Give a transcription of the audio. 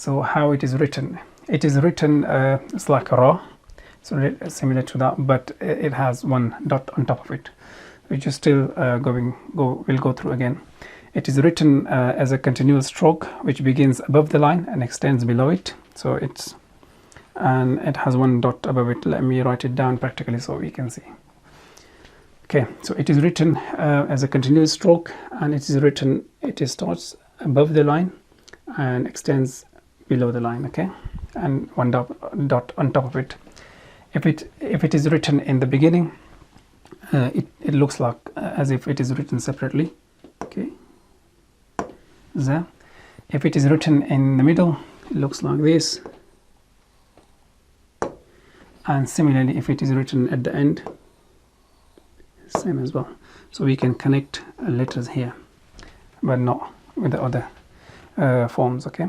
So how it is written? It is written it's like a raw, so similar to that, but it has one dot on top of it, which is still we'll go through again. It is written as a continuous stroke which begins above the line and extends below it. So it has one dot above it. Let me write it down practically so we can see. Okay, so it is written as a continuous stroke, and it is written, it starts above the line and extends below the line. Okay, and one dot on top of it. If it is written in the beginning, it looks like as if it is written separately. Okay, there. If it is written in the middle, it looks like this, and similarly if it is written at the end, same as well. So we can connect letters here, but not with the other forms. Okay.